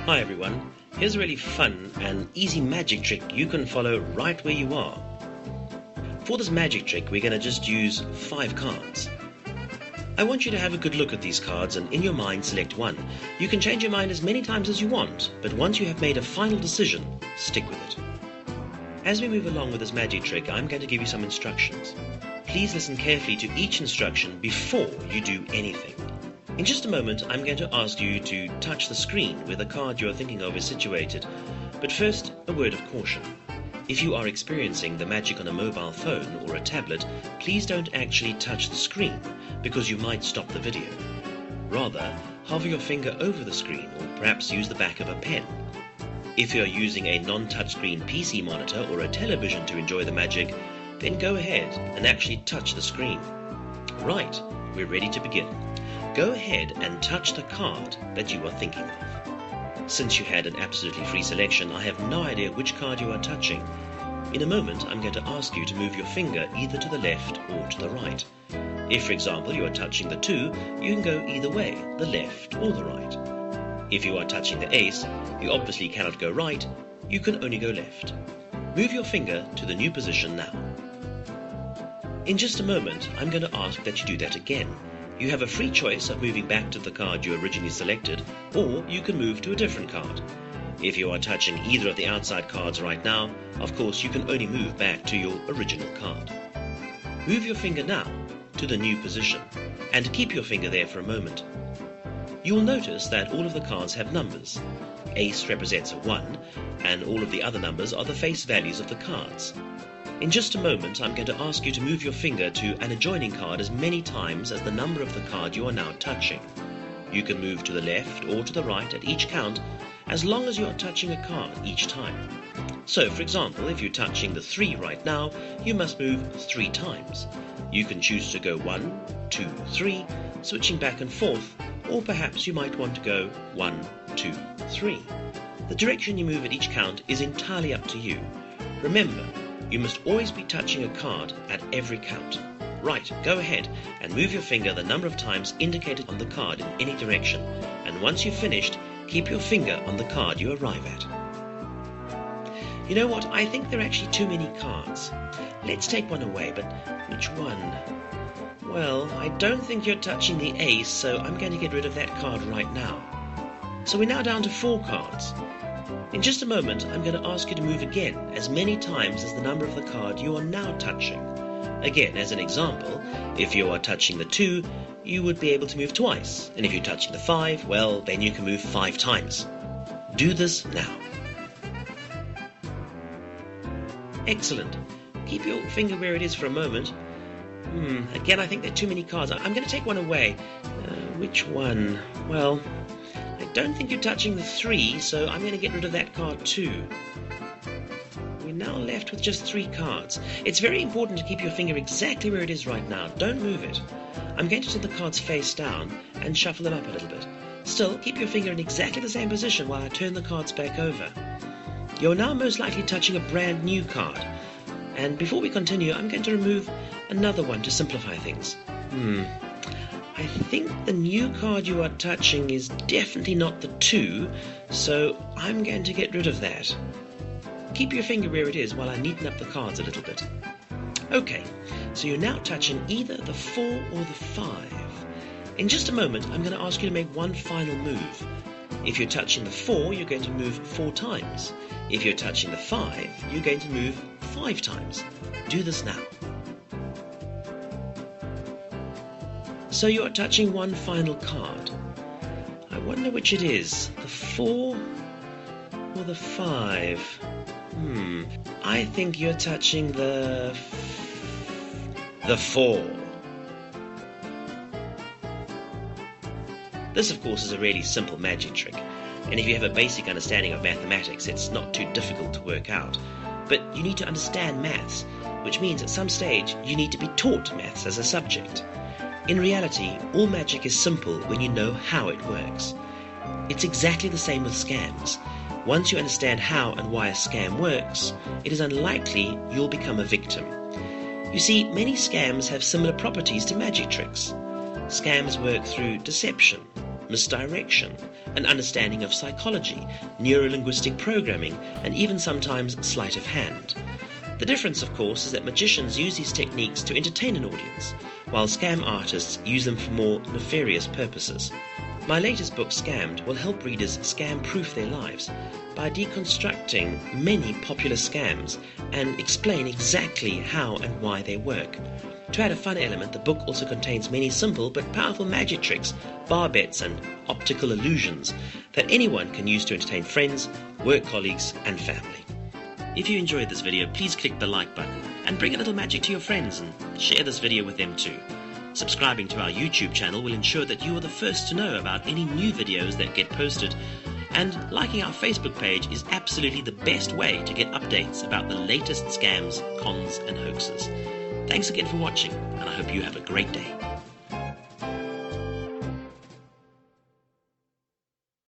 Hi everyone, here's a really fun and easy magic trick you can follow right where you are. For this magic trick we're going to just use 5 cards. I want you to have a good look at these cards and in your mind select one. You can change your mind as many times as you want, but once you have made a final decision, stick with it. As we move along with this magic trick, I'm going to give you some instructions. Please listen carefully to each instruction before you do anything. In just a moment, I'm going to ask you to touch the screen where the card you are thinking of is situated. But first, a word of caution. If you are experiencing the magic on a mobile phone or a tablet, please don't actually touch the screen because you might stop the video. Rather, hover your finger over the screen or perhaps use the back of a pen. If you are using a non-touchscreen PC monitor or a television to enjoy the magic, then go ahead and actually touch the screen. Right, we're ready to begin. Go ahead and touch the card that you are thinking of. Since you had an absolutely free selection, I have no idea which card you are touching. In a moment, I'm going to ask you to move your finger either to the left or to the right. If, for example, you are touching the 2, you can go either way, the left or the right. If you are touching the ace, you obviously cannot go right, you can only go left. Move your finger to the new position now. In just a moment, I'm going to ask that you do that again. You have a free choice of moving back to the card you originally selected, or you can move to a different card. If you are touching either of the outside cards right now, of course you can only move back to your original card. Move your finger now to the new position, and keep your finger there for a moment. You will notice that all of the cards have numbers. Ace represents a 1, and all of the other numbers are the face values of the cards. In just a moment, I'm going to ask you to move your finger to an adjoining card as many times as the number of the card you are now touching. You can move to the left or to the right at each count, as long as you are touching a card each time. So, for example, if you're touching the 3 right now, you must move 3 times. You can choose to go 1, 2, 3, switching back and forth, or perhaps you might want to go 1, 2, 3. The direction you move at each count is entirely up to you. Remember, you must always be touching a card at every count. Right, go ahead and move your finger the number of times indicated on the card in any direction, and once you've finished, keep your finger on the card you arrive at. You know what, I think there are actually too many cards. Let's take one away, but which one? Well, I don't think you're touching the ace, so I'm going to get rid of that card right now. So we're now down to 4 cards. In just a moment, I'm going to ask you to move again as many times as the number of the card you are now touching. Again, as an example, if you are touching the 2, you would be able to move twice, and if you're touching the 5, well, then you can move 5 times. Do this now. Excellent. Keep your finger where it is for a moment. Again, I think there are too many cards. I'm going to take one away. Which one? Well, I don't think you're touching the 3, so I'm going to get rid of that card too. We're now left with just 3 cards. It's very important to keep your finger exactly where it is right now. Don't move it. I'm going to turn the cards face down and shuffle them up a little bit. Still, keep your finger in exactly the same position while I turn the cards back over. You're now most likely touching a brand new card. And before we continue, I'm going to remove another one to simplify things. I think the new card you are touching is definitely not the 2, so I'm going to get rid of that. Keep your finger where it is while I neaten up the cards a little bit. Okay, so you're now touching either the 4 or the 5. In just a moment, I'm going to ask you to make one final move. If you're touching the 4, you're going to move 4 times. If you're touching the 5, you're going to move 5 times. Do this now. So you are touching one final card. I wonder which it is, the 4 or the 5? I think you're touching the 4. This, of course, is a really simple magic trick, and if you have a basic understanding of mathematics, it's not too difficult to work out. But you need to understand maths, which means at some stage you need to be taught maths as a subject. In reality, all magic is simple when you know how it works. It's exactly the same with scams. Once you understand how and why a scam works, it is unlikely you'll become a victim. You see, many scams have similar properties to magic tricks. Scams work through deception, misdirection, an understanding of psychology, neuro-linguistic programming, and even sometimes sleight of hand. The difference, of course, is that magicians use these techniques to entertain an audience, while scam artists use them for more nefarious purposes. My latest book, Scammed, will help readers scam-proof their lives by deconstructing many popular scams and explain exactly how and why they work. To add a fun element, the book also contains many simple but powerful magic tricks, bar bets and optical illusions that anyone can use to entertain friends, work colleagues and family. If you enjoyed this video, please click the like button and bring a little magic to your friends and share this video with them too. Subscribing to our YouTube channel will ensure that you are the first to know about any new videos that get posted, and liking our Facebook page is absolutely the best way to get updates about the latest scams, cons and hoaxes. Thanks again for watching, and I hope you have a great day.